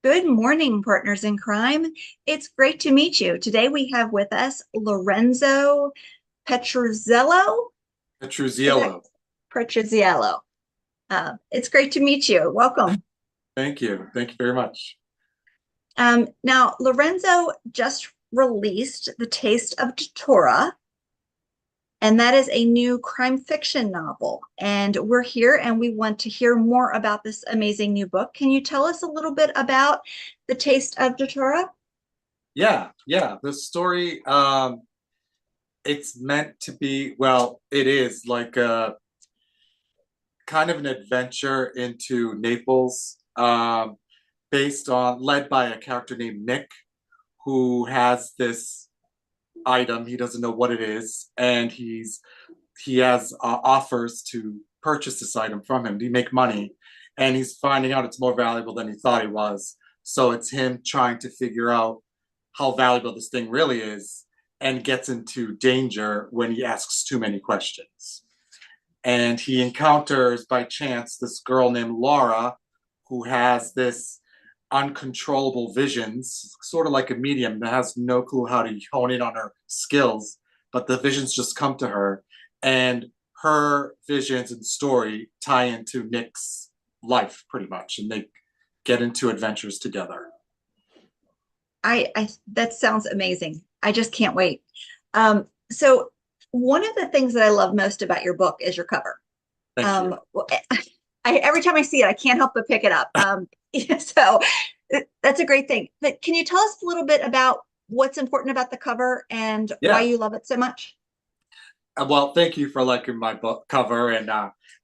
Good morning, partners in crime. It's great to meet you. Today we have with us Lorenzo Petruzzello. Is that Petruzziello. Petruzziello? It's great to meet you. Welcome. Thank you. Thank you very much. Now, Lorenzo just released The Taste of Datura, and that is a new crime fiction novel. And we're here and we want to hear more about this amazing new book. Can you tell us a little bit about The Taste of Datura? Yeah. The story, it's meant to be, well, it is like a kind of an adventure into Naples, led by a character named Nick, who has this item. He doesn't know what it is, and he has offers to purchase this item from him to make money, and he's finding out it's more valuable than he thought it was. So it's him trying to figure out how valuable this thing really is, and gets into danger when he asks too many questions. And he encounters by chance this girl named Laura, who has this uncontrollable visions, sort of like a medium that has no clue how to hone in on her skills, but the visions just come to her. And her visions and story tie into Nick's life pretty much, and they get into adventures together. I that sounds amazing. I just can't wait. So one of the things that I love most about your book is your cover. Thank you. Well, every time I see it, I can't help but pick it up. So that's a great thing. But can you tell us a little bit about what's important about the cover and why Yeah. you love it so much? Well, thank you for liking my book cover, and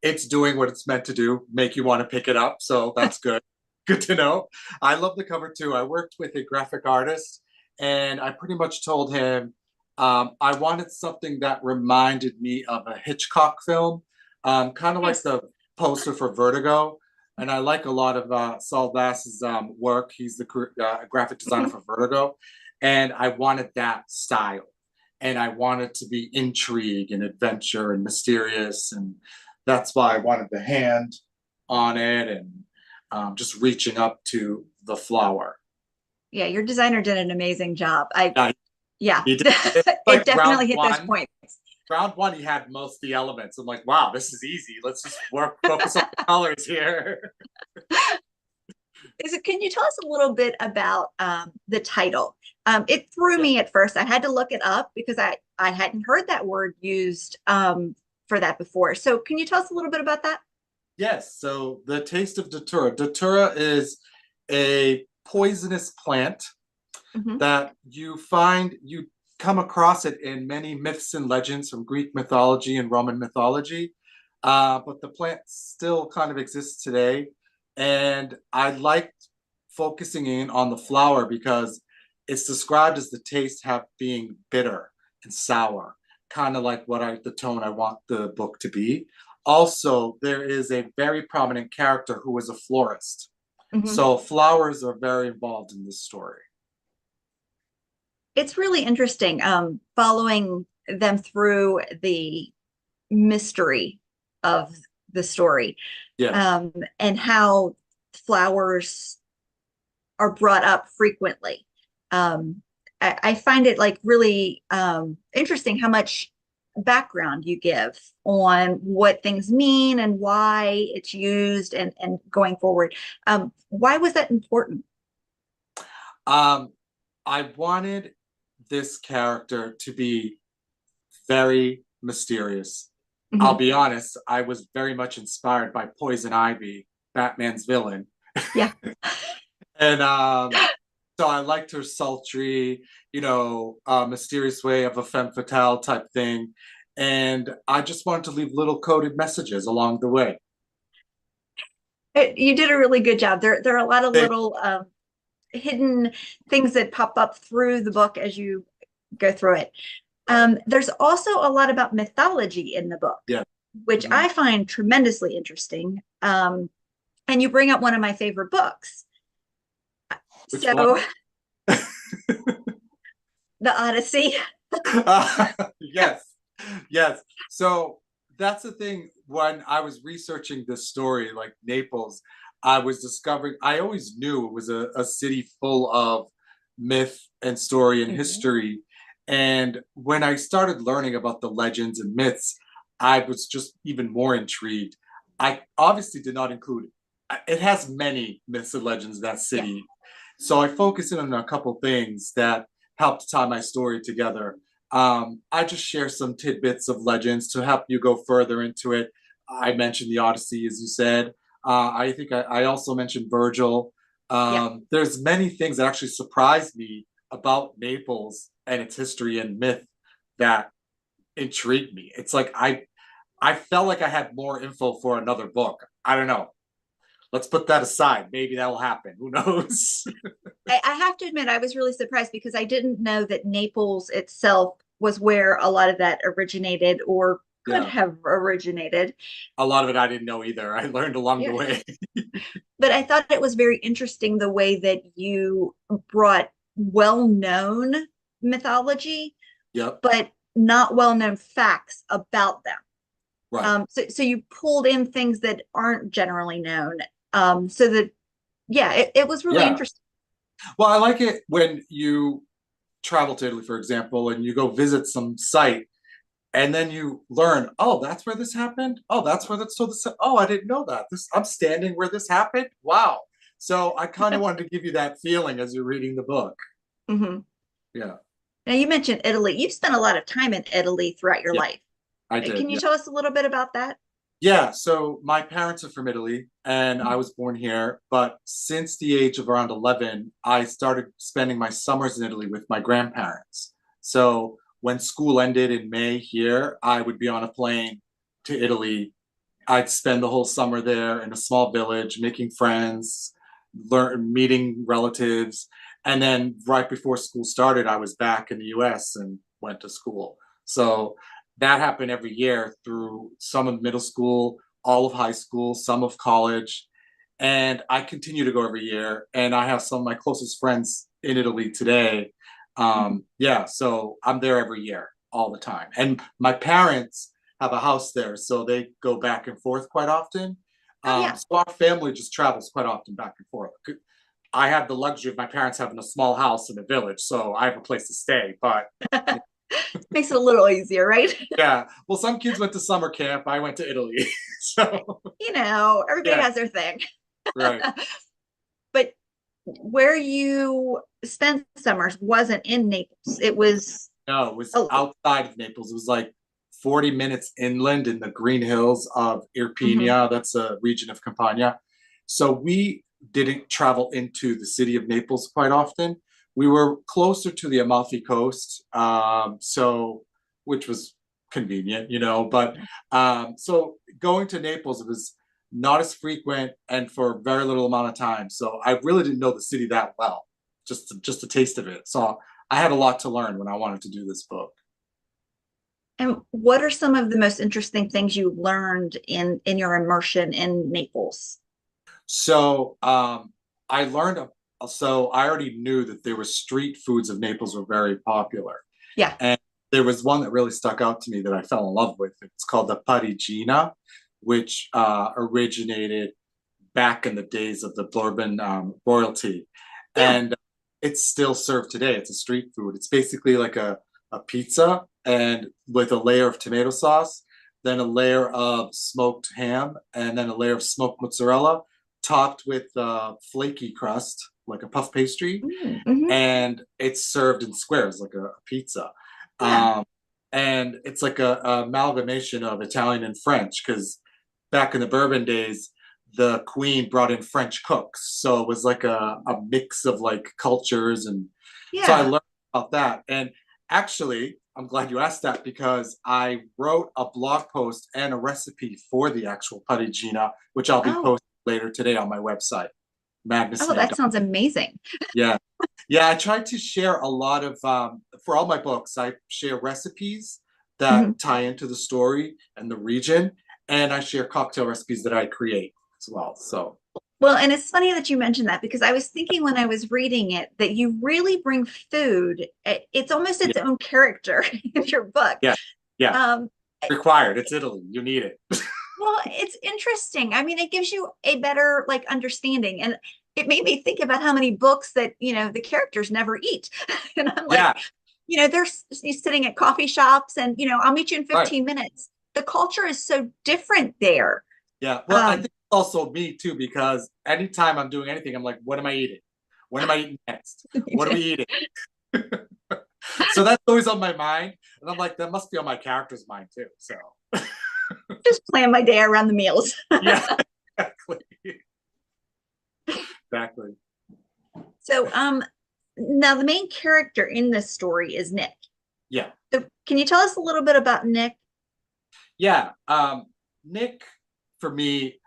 it's doing what it's meant to do, make you want to pick it up. So that's good. Good to know. I love the cover too. I worked with a graphic artist, and I pretty much told him I wanted something that reminded me of a Hitchcock film, kind of like Nice. the poster for Vertigo. And I like a lot of Saul Bass's work. He's the graphic designer Mhm. for Vertigo, and I wanted that style. And I wanted to be intrigue and adventure and mysterious, and that's why I wanted the hand on it, and just reaching up to the flower. Yeah, your designer did an amazing job. Yeah, Yeah, he did. It's it like definitely hit those points. round one, he had most of the elements. I'm like, wow, this is easy. Let's just focus on the colors here. Can you tell us a little bit about the title? It threw Yeah. me at first. I had to look it up because I hadn't heard that word used for that before. So can you tell us a little bit about that? Yes. So the taste of Datura. Datura is a poisonous plant Hmm. that you come across it in many myths and legends from Greek mythology and Roman mythology. But the plant still kind of exists today. And I liked focusing in on the flower because it's described as the taste have being bitter and sour, kind of like the tone I want the book to be. Also, there is a very prominent character who is a florist. Hmm. So flowers are very involved in this story. It's really interesting following them through the mystery of the story Yeah. and how flowers are brought up frequently. Um, I find it like really interesting how much background you give on what things mean and why it's used and going forward. Why was that important? Um, I wanted this character to be very mysterious. I'll Mhm. be honest, I was very much inspired by Poison Ivy, Batman's villain. Yeah. And so I liked her sultry, mysterious way of a femme fatale type thing. And I just wanted to leave little coded messages along the way. You did a really good job. There are a lot of They, little hidden things that pop up through the book as you go through it. right. There's also a lot about mythology in the book, Yeah. which Mhm. I find tremendously interesting. And you bring up one of my favorite books. Which one? So, The Odyssey. Yes, yes. So that's the thing. When I was researching this story, like Naples, I was discovering, I always knew it was a city full of myth and story and Mhm. history. And when I started learning about the legends and myths, I was just even more intrigued. I obviously did not include, it has many myths and legends, that Yeah. city. So I focused in on a couple things that helped tie my story together. I just share some tidbits of legends to help you go further into it. I mentioned the Odyssey, as you said. I think I also mentioned Virgil. Yeah. There's many things that actually surprised me about Naples and its history and myth that intrigued me. It's like I felt like I had more info for another book. I don't know. Let's put that aside. Maybe that will happen. Who knows? I have to admit, I was really surprised because I didn't know that Naples itself was where a lot of that originated or could Yeah. have originated. A lot of it I didn't know either. I learned along the Yeah. way. But I thought it was very interesting the way that you brought well-known mythology, Yep. but not well-known facts about them. Right. So you pulled in things that aren't generally known. So that, yeah, it was really Yeah. interesting. Well, I like it when you travel to Italy, for example, and you go visit some site and then you learn, oh, that's where this happened. Oh, that's where that's so this. Oh, I didn't know that. This I'm standing where this happened. Wow. So I kind of wanted to give you that feeling as you're reading the book. Mhm. Yeah. Now, you mentioned Italy. You've spent a lot of time in Italy throughout your Yeah, life. I did. Can you Yeah. tell us a little bit about that? Yeah. So my parents are from Italy and I Mhm. was born here. But since the age of around 11, I started spending my summers in Italy with my grandparents. So when school ended in May here, I would be on a plane to Italy. I'd spend the whole summer there in a small village, making friends, meeting relatives, and then right before school started, I was back in the U.S. and went to school. So that happened every year through some of middle school, all of high school, some of college, and I continue to go every year. And I have some of my closest friends in Italy today. Mhm. Yeah, so I'm there every year, all the time. And my parents have a house there, so they go back and forth quite often. Oh, yeah. So our family just travels quite often back and forth. I have the luxury of my parents having a small house in a village, so I have a place to stay. But Makes it a little easier, right? yeah, well, some kids went to summer camp. I went to Italy, so Everybody yeah, has their thing. right. But where you spent summers wasn't in Naples. It was, No, it was oh, outside of Naples. It was like 40 minutes inland in the green hills of mhm. Irpinia. That's a region of Campania. So we didn't travel into the city of Naples quite often. We were closer to the Amalfi Coast, so which was convenient, you know. But so going to Naples, it was not as frequent and for a very little amount of time. So I really didn't know the city that well, just a taste of it. So I had a lot to learn when I wanted to do this book. And what are some of the most interesting things you learned in your immersion in Naples? So I learned, so I already knew that there were street foods of Naples were very popular. Yeah. And there was one that really stuck out to me that I fell in love with. It's called the Parigina, which originated back in the days of the Bourbon royalty. Yeah. And it's still served today. It's a street food. It's basically like a pizza and with a layer of tomato sauce, then a layer of smoked ham, and then a layer of smoked mozzarella, topped with flaky crust, like a puff pastry, Mm-hmm. and it's served in squares like a pizza. Yeah. Um, and it's like a amalgamation of Italian and French because back in the Bourbon days, the Queen brought in French cooks, so it was like a mix of like cultures, and so I Yeah. learned about that. And actually, I'm glad you asked that because I wrote a blog post and a recipe for the actual Parigina, which I'll be Oh, posting later today on my website, oh, that magnusname. sounds amazing. Yeah. Yeah, I try to share a lot of for all my books, I share recipes Mhm. that tie into the story and the region, and I share cocktail recipes that I create as well. So, Well, and it's funny that you mentioned that because I was thinking when I was reading it that you really bring food. It's almost its yeah, own character in your book. yeah, yeah. Um, Required. It's Italy. You need it. Well, it's interesting. I mean, it gives you a better like understanding, and it made me think about how many books that the characters never eat. And I'm like, Yeah, they're sitting at coffee shops, and I'll meet you in right. 15 minutes. The culture is so different there. Yeah. Well, I Um, think also me too, because anytime I'm doing anything, I'm like, what am I eating? When am I eating next? What are we eating? So that's always on my mind. And I'm like, that must be on my character's mind too. So just plan my day around the meals. yeah, exactly. Exactly. So, now the main character in this story is Nick. Yeah. So, can you tell us a little bit about Nick? Yeah. Nick, for me,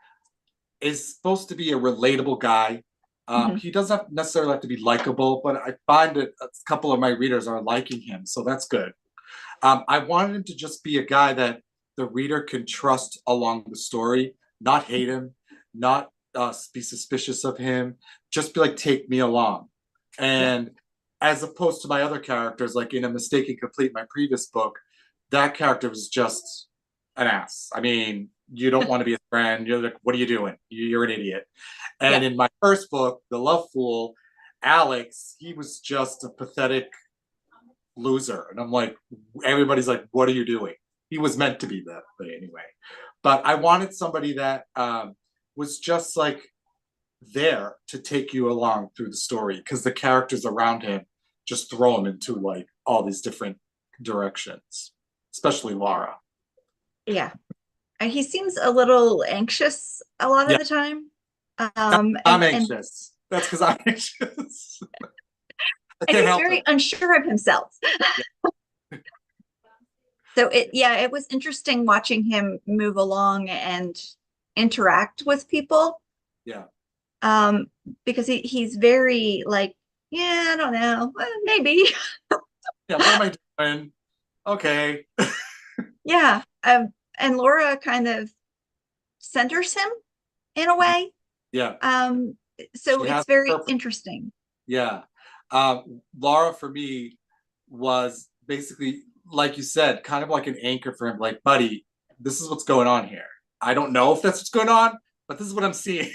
is supposed to be a relatable guy. Mhm. He doesn't necessarily have to be likable, but I find that a couple of my readers are liking him, so that's good. I wanted him to just be a guy that the reader can trust along the story, not hate him, not be suspicious of him, just be like, take me along. Yeah. And as opposed to my other characters, like in A Mistake Incomplete, my previous book, that character was just an ass. I mean, you don't want to be a friend. You're like, what are you doing? You're an idiot. And Yeah. in my first book, The Love Fool, Alex, he was just a pathetic loser. And I'm like, everybody's like, what are you doing? He was meant to be that way anyway. But I wanted somebody that was just like there to take you along through the story because the characters around him just throw him into like all these different directions, especially Laura. Yeah. He seems a little anxious a lot of Yeah, the time. I'm And anxious. That's because I'm anxious. I can't he's help very it. unsure of himself. Yeah. So it was interesting watching him move along and interact with people. Yeah. Um, because he's very like, yeah, I don't know, maybe. Yeah. What am I doing? Okay. Yeah. And Laura kind of centers him in a way. Yeah. Um, so She it's has very purpose. interesting. Yeah. Laura for me was basically, like you said, kind of like an anchor for him. Like, buddy, this is what's going on here. I don't know if that's what's going on, but this is what I'm seeing.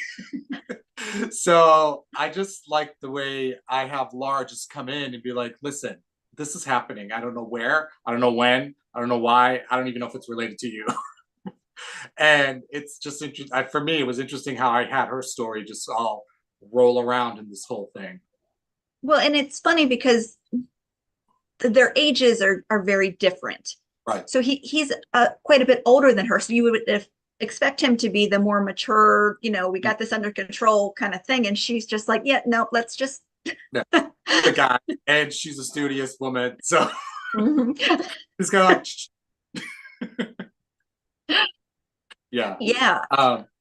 So I just like the way I have Laura just come in and be like, listen, this is happening. I don't know where, I don't know when, I don't know why, I don't even know if it's related to you. And it's just interesting. For me, it was interesting how I had her story just all roll around in this whole thing. Well, and it's funny because their ages are very different. Right. So he's quite a bit older than her. So you would expect him to be the more mature, we got this under control kind of thing. And she's just like, yeah, no, let's just. Yeah. The guy, and she's a studious woman, so Mhm. he's kind of like, yeah. Yeah.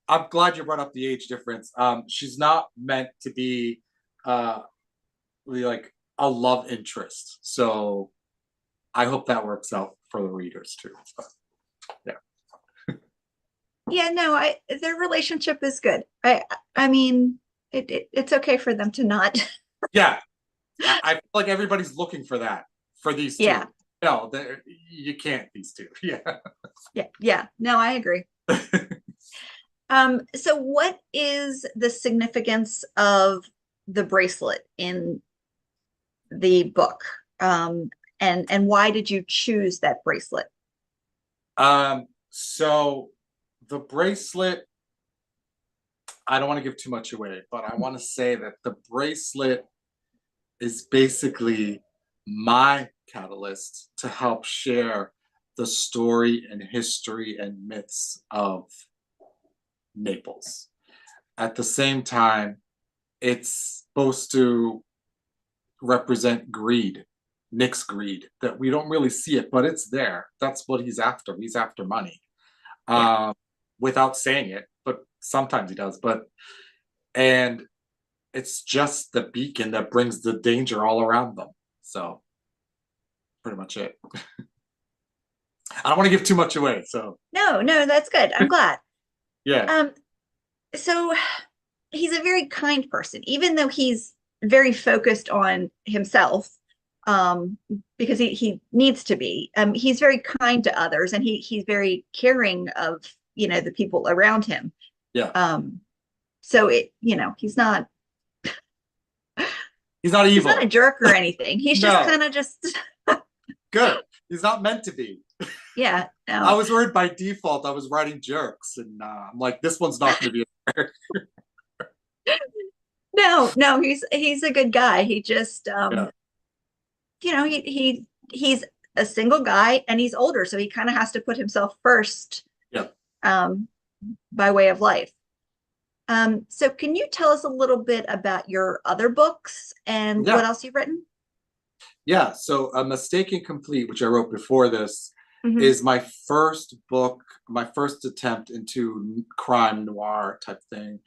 I'm glad you brought up the age difference. She's not meant to be really like a love interest, so I hope that works out for the readers too. But, yeah, Yeah, no, their relationship is good. I mean, it's okay for them to not. yeah. I feel like everybody's looking for that for these Yeah. two. No, you can't. These two. Yeah. Yeah. Yeah. No, I agree. So what is the significance of the bracelet in the book? And why did you choose that bracelet? So the bracelet, I don't want to give too much away, but I want to say that the bracelet is basically my catalyst to help share the story and history and myths of Naples. At the same time, it's supposed to represent greed, Nick's greed, that we don't really see it, but it's there. That's what he's after. He's after money, Yeah. without saying it, but sometimes he does. And it's just the beacon that brings the danger all around them. So pretty much it. I don't want to give too much away. So No, no, that's good. I'm glad. yeah, Um, so he's a very kind person, even though he's very focused on himself, um, because he needs to be. He's very kind to others, and he's very caring of the people around him. Yeah. So he's not He's not he's not a evil. jerk or anything. He's just No. kind of just Good. He's not meant to be. yeah, I no. was worried by default I was writing jerks, and I'm like, this one's not going to be a jerk. No, he's a good guy. He just Yeah. he's a single guy and he's older, so he kind of has to put himself first Yeah. um by way of life. So can you tell us a little bit about your other books and Yeah. what else you've written? Yeah. So, A Mistake Incomplete, which I wrote before this, Mm-hmm. is my first book, my first attempt into crime noir type thing.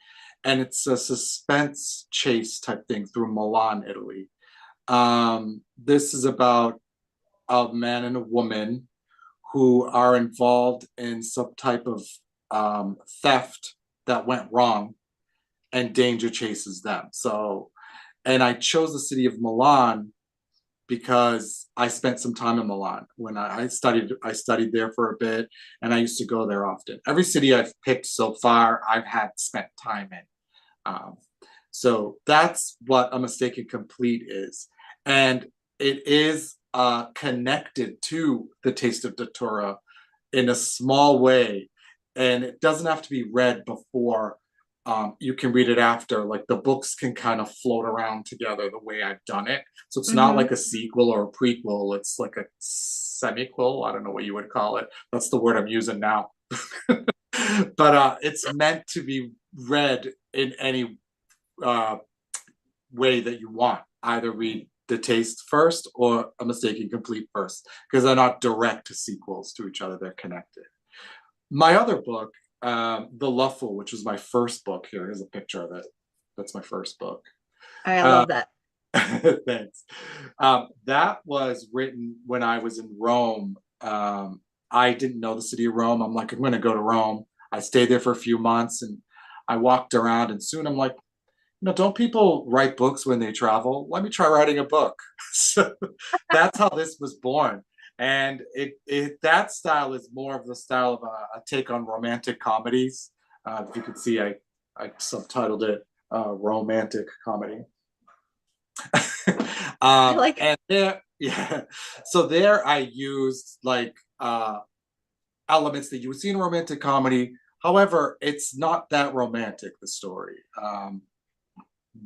And it's a suspense chase type thing through Milan, Italy. This is about a man and a woman who are involved in some type of theft that went wrong, and danger chases them. So, and I chose the city of Milan because I spent some time in Milan when I studied. I studied there for a bit, and I used to go there often. Every city I've picked so far, I've had spent time in. Um, so that's what A Mistake Incomplete is, and it is connected to the Taste of Datura in a small way, and it doesn't have to be read before. You can read it after. Like the books can kind of float around together the way I've done it. So it's not Mm-hmm. like a sequel or a prequel. It's like a semiquel. I don't know what you would call it. That's the word I'm using now. But it's meant to be read in any uh, way that you want. Either read The Taste first or A Mistake Incomplete first, because they're not direct sequels to each other. They're connected. My other book, The Loveful, which was my first book. Here's a picture of it. That's my first book. I Uh, love that. thanks. That was written when I was in Rome. I didn't know the city of Rome. I'm like, I'm going to go to Rome. I stayed there for a few months, and I walked around, and soon I'm like, don't people write books when they travel? Let me try writing a book. So that's how this was born. And that style is more of the style of a take on romantic comedies. If you could see, I subtitled it romantic comedy. I like And there, yeah. So there I used like elements that you would see in a romantic comedy. However, it's not that romantic, the story.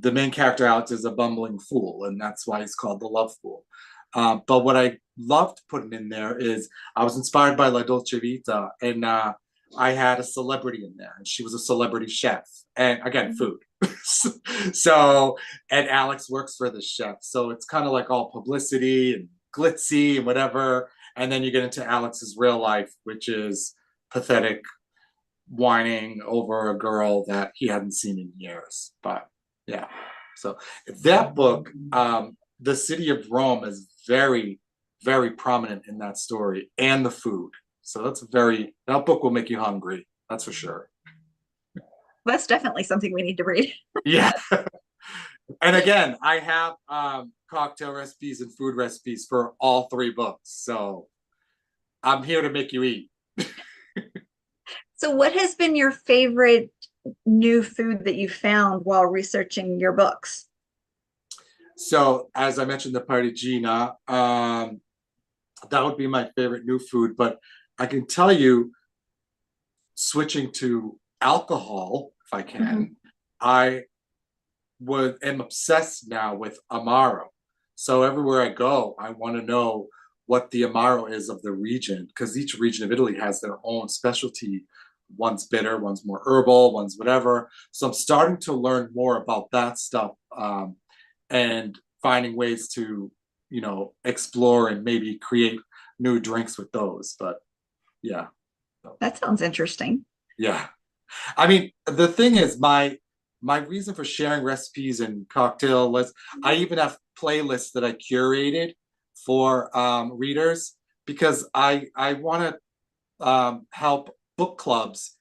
The main character Alex is a bumbling fool, and that's why he's called the Love Fool. But what I loved putting in there is I was inspired by La Dolce Vita, and I had a celebrity in there, and she was a celebrity chef, and again, Mhm. food. So, and Alex works for the chef, so it's kind of like all publicity and glitzy and whatever. And then you get into Alex's real life, which is pathetic, whining over a girl that he hadn't seen in years. But yeah, so that book, the city of Rome is very, very prominent in that story, and the food. So that book will make you hungry. That's for sure. That's definitely something we need to read. Yeah. And again, I have cocktail recipes and food recipes for all three books. So I'm here to make you eat. So what has been your favorite new food that you found while researching your books? So as I mentioned, the parigina, that would be my favorite new food. But I can tell you, switching to alcohol, if I Mhm. can, I am obsessed now with Amaro. So everywhere I go, I want to know what the Amaro is of the region, because each region of Italy has their own specialty. One's bitter, one's more herbal, one's whatever. So I'm starting to learn more about that stuff, and finding ways to, explore and maybe create new drinks with those. But yeah, That sounds interesting. yeah. I mean, the thing is, my reason for sharing recipes and cocktail lists, I even have playlists that I curated for readers, because I want to help book clubs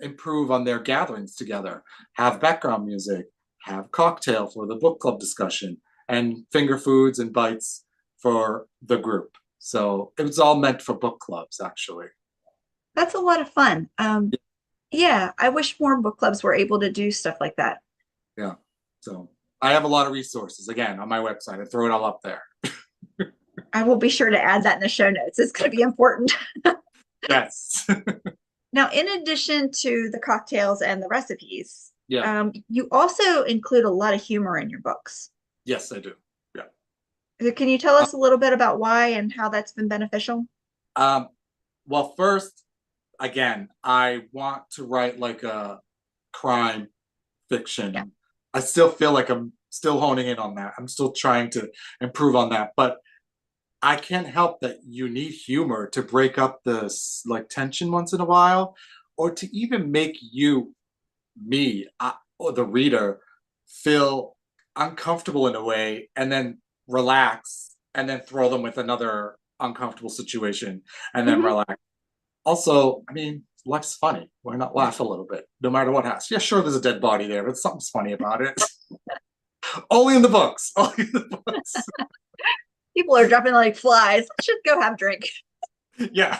improve on their gatherings together, have background music, have cocktail for the book club discussion, and finger foods and bites for the group. So it was all meant for book clubs, actually. That's a lot of fun. Yeah, I wish more book clubs were able to do stuff like that. Yeah. So I have a lot of resources again on my website. I throw it all up there. I will be sure to add that in the show notes. It's going to be important. Yes. Now, in addition to the cocktails and the recipes, Yeah. you also include a lot of humor in your books. Yes, I do. Yeah. So can you tell us a little bit about why and how that's been beneficial? Um, well, first, again, I want to write like a crime Yeah. fiction. I still feel like I'm still honing in on that. I'm still trying to improve on that, but I can't help that you need humor to break up the like tension once in a while, or to even make me, or the reader, feel uncomfortable in a way, and then relax, and then throw them with another uncomfortable situation, and then Hmm. relax. Also, I mean, life's funny. Why not laugh a little bit, no matter what happens? Yeah, sure, there's a dead body there, but something's funny about it. Only in the books. Only in the books. People are dropping like flies. Let's just go have a drink. Yeah.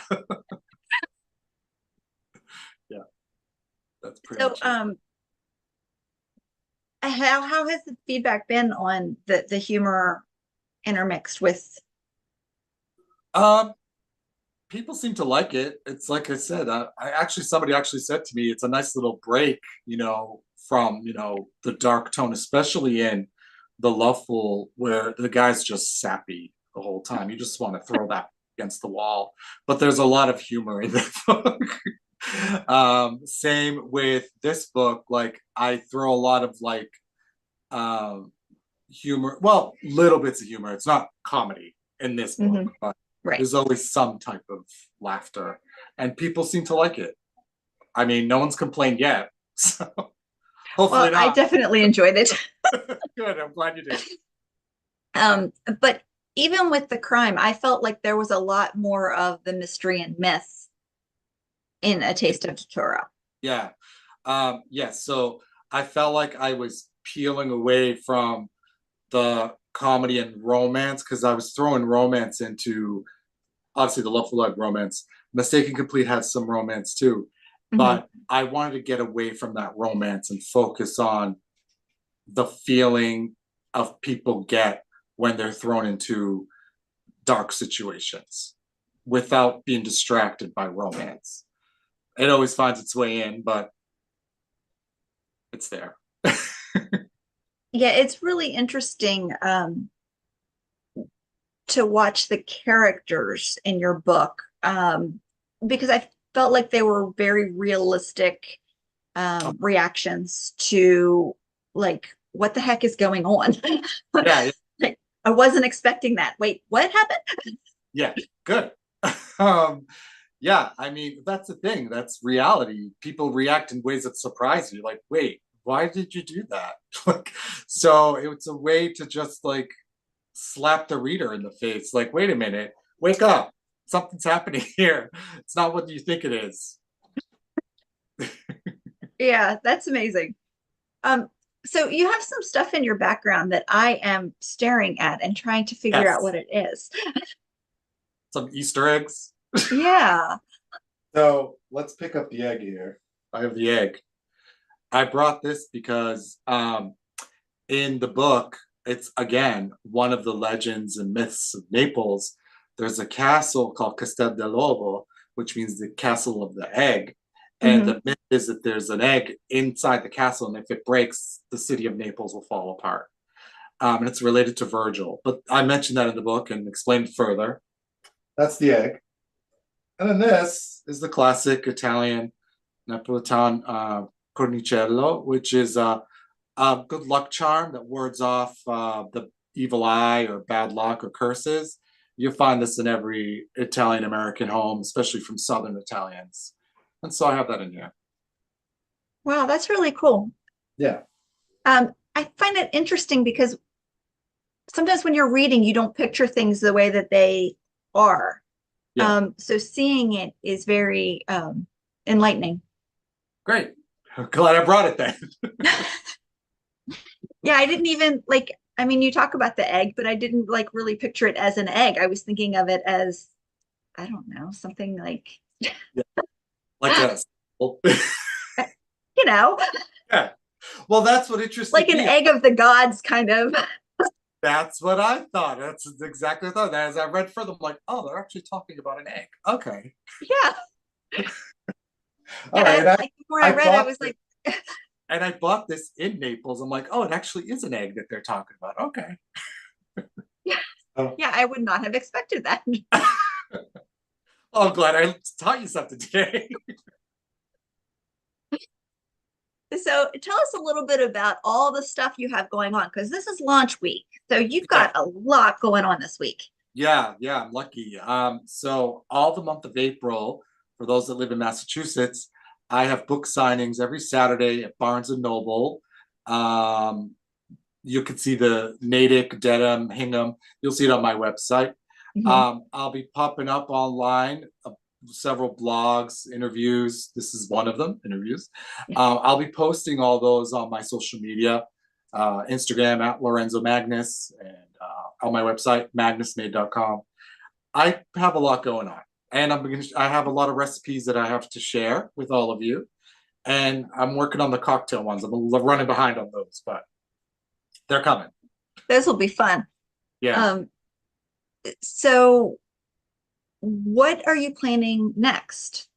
Yeah, that's pretty So, much it. how has the feedback been on the humor intermixed with? Um, People seem to like it. It's like I said, I actually somebody actually said to me, it's a nice little break, from the dark tone, especially in the Loveful, where the guy's just sappy the whole time. You just want to throw that against the wall. But there's a lot of humor in the book. Same with this book. Like I throw a lot of like um, humor, well, little bits of humor. It's not comedy in this Mhm. book, but Right. there's always some type of laughter, and people seem to like it. I mean, no one's complained yet, so Well, hopefully I not. definitely enjoyed it. Good, I'm glad you did. But even with the crime, I felt like there was a lot more of the mystery and myth in A Taste of Datura. Yeah. Yeah, so I felt like I was peeling away from the comedy and romance because I was throwing romance into, obviously, the Love for Love romance. Mistaken Complete has some romance too, Mhm. but I wanted to get away from that romance and focus on the feeling of people get when they're thrown into dark situations without being distracted by romance. It always finds its way in, but it's there. Yeah, it's really interesting to watch the characters in your book because I felt like they were very realistic reactions to like what the heck is going on. Yeah, Like, I wasn't expecting that. Wait, what happened? yeah, good. um, yeah, I mean, that's the thing. That's reality. People react in ways that surprise you. Like, wait, why did you do that? Like, so it's a way to just like slap the reader in the face. Like, wait a minute, wake up. Something's happening here. It's not what you think it is. Yeah, that's amazing. Um, so you have some stuff in your background that I am staring at and trying to figure out what Yes, it is. some Easter eggs. Yeah. So let's pick up the egg here. I have the egg. I brought this because in the book, it's again one of the legends and myths of Naples. There's a castle called Castel del Ovo, which means the castle of the egg. And Hmm. the myth is that there's an egg inside the castle, and if it breaks, the city of Naples will fall apart. And it's related to Virgil. But I mentioned that in the book and explained further. That's the egg. And then this is the classic Italian Napolitan cornicello, which is a good luck charm that wards off the evil eye or bad luck or curses. You find this in every Italian American home, especially from Southern Italians. And so I have that in here. Wow, that's really cool. Yeah. I find it interesting because sometimes when you're reading, you don't picture things the way that they are. Yeah. So seeing it is very enlightening. Great. Glad I brought it then. Yeah, I didn't even like, I mean, you talk about the egg, but I didn't like really picture it as an egg. I was thinking of it as, I don't know, something like Yeah. Like a You know, yeah. Well, that's what interested like an me. egg of the gods kind of. That's what I thought. That's exactly what I thought. As I read further, I'm like, oh, they're actually talking about an egg. Okay. Yeah. All right. Yeah. And Like the more I I read, I bought was this, like, and I bought this in Naples. I'm like, oh, it actually is an egg that they're talking about. Okay. yeah, Oh, yeah, I would not have expected that. I'm glad I taught you something today. So tell us a little bit about all the stuff you have going on, because this is launch week. So you've Yeah. got a lot going on this week. Yeah, I'm lucky. So all the month of April, for those that live in Massachusetts, I have book signings every Saturday at Barnes and Noble. Um, you can see the Natick, Dedham, Hingham. You'll see it on my website. Mhm. I'll be popping up online, several blogs, interviews. This is one of them, interviews. Yeah. I'll be posting all those on my social media, Instagram at Lorenzo Magnus, and on my website, magnusmade.com. I have a lot going on, and I have a lot of recipes that I have to share with all of you, and I'm working on the cocktail ones. I'm running behind on those, but they're coming. Those will be fun. Yeah. Um, so what are you planning next?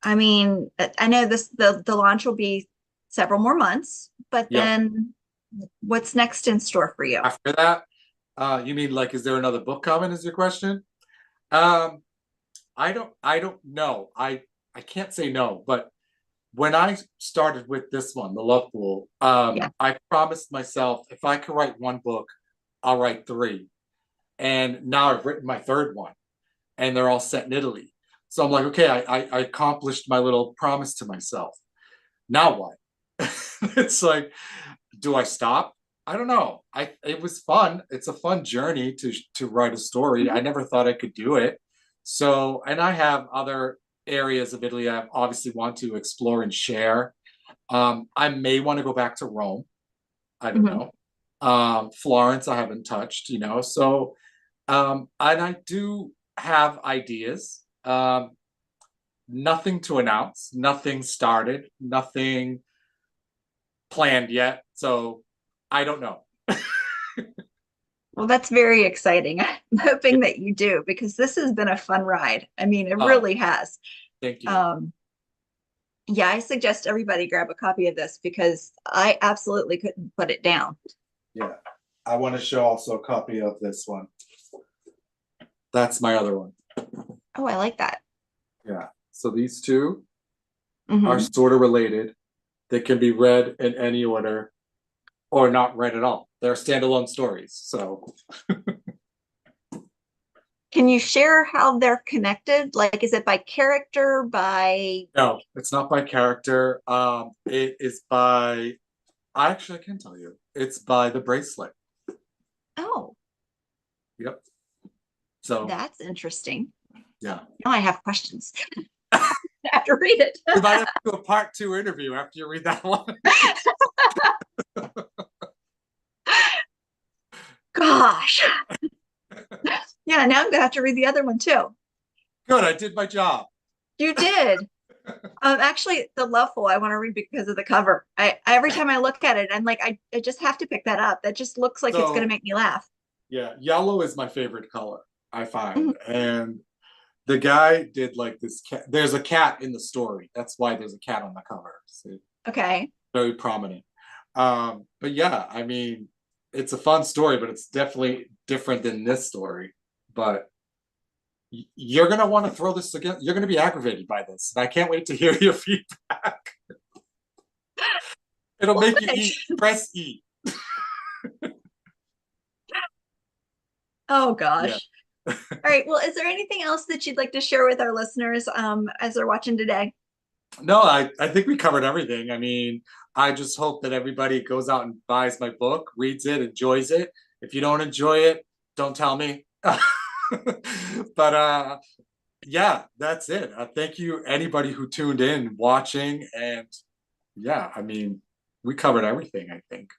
I mean, I know the launch will be several more months, but Yep. then what's next in store for you? After that, you mean like, is there another book coming? Is your question? Um, I don't know. I can't say no, but when I started with this one, The Love Pool, Yeah. I promised myself if I could write one book, I'll write three. And now I've written my third one, and they're all set in Italy. So I'm like, okay, I accomplished my little promise to myself. Now what? It's like, do I stop? I don't know. It was fun. It's a fun journey to write a story. I Mhm. never thought I could do it. So, and I have other areas of Italy I obviously want to explore and share. I may want to go back to Rome. I don't Mhm. know. Florence, I haven't touched, you know. So, and I do have ideas. Nothing to announce, nothing started, nothing planned yet. So I don't know. Well, that's very exciting. I'm Yeah. hoping that you do because this has been a fun ride. I mean, it Oh, really has. thank you. Um, yeah, I suggest everybody grab a copy of this because I absolutely couldn't put it down. Yeah. I want to show also a copy of this one. That's my other one. Oh, I like that. Yeah. So these two are Hmm. sort of related. They can be read in any order or not read at all. They're standalone stories. So Can you share how they're connected? Like, is it by character, by no, it's not by character. It is by I can tell you. It's by the bracelet. oh, Yep. So that's interesting. yeah. Now I have questions. I have to read it. We might have to do a part two interview after you read that one. Gosh. Yeah, now I'm gonna have to read the other one too. Good, I did my job. You did. Actually, the Loveful I want to read because of the cover. I every time I look at it, I'm like, I just have to pick that up. That just looks like it's gonna So make me laugh. yeah, yellow is my favorite color, I Mhm. find. And the guy did like this cat. There's a cat in the story. That's why there's a cat on the cover. So Okay. very prominent. But yeah, I mean, it's a fun story, but it's definitely different than this story. But you're gonna want to throw this again. You're gonna be aggravated by this, and I can't wait to hear your feedback. It'll Well, make you thanks. eat. Press E. Oh Yeah. gosh. All right. Well, is there anything else that you'd like to share with our listeners as they're watching today? No, I think we covered everything. I mean, I just hope that everybody goes out and buys my book, reads it, enjoys it. If you don't enjoy it, don't tell me. But yeah, that's it. Thank you anybody who tuned in, watching, and yeah, I mean, we covered everything, I think.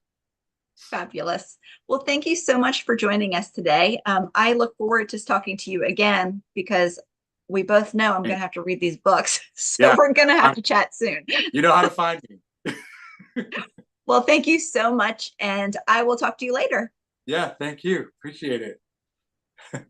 Fabulous. Well, thank you so much for joining us today. I look forward to talking to you again because we both know I'm going to have to read these books. So Yeah, we're going to have I'm, to chat soon. you know how to find me. Well, thank you so much. And I will talk to you later. Yeah, thank you. Appreciate it.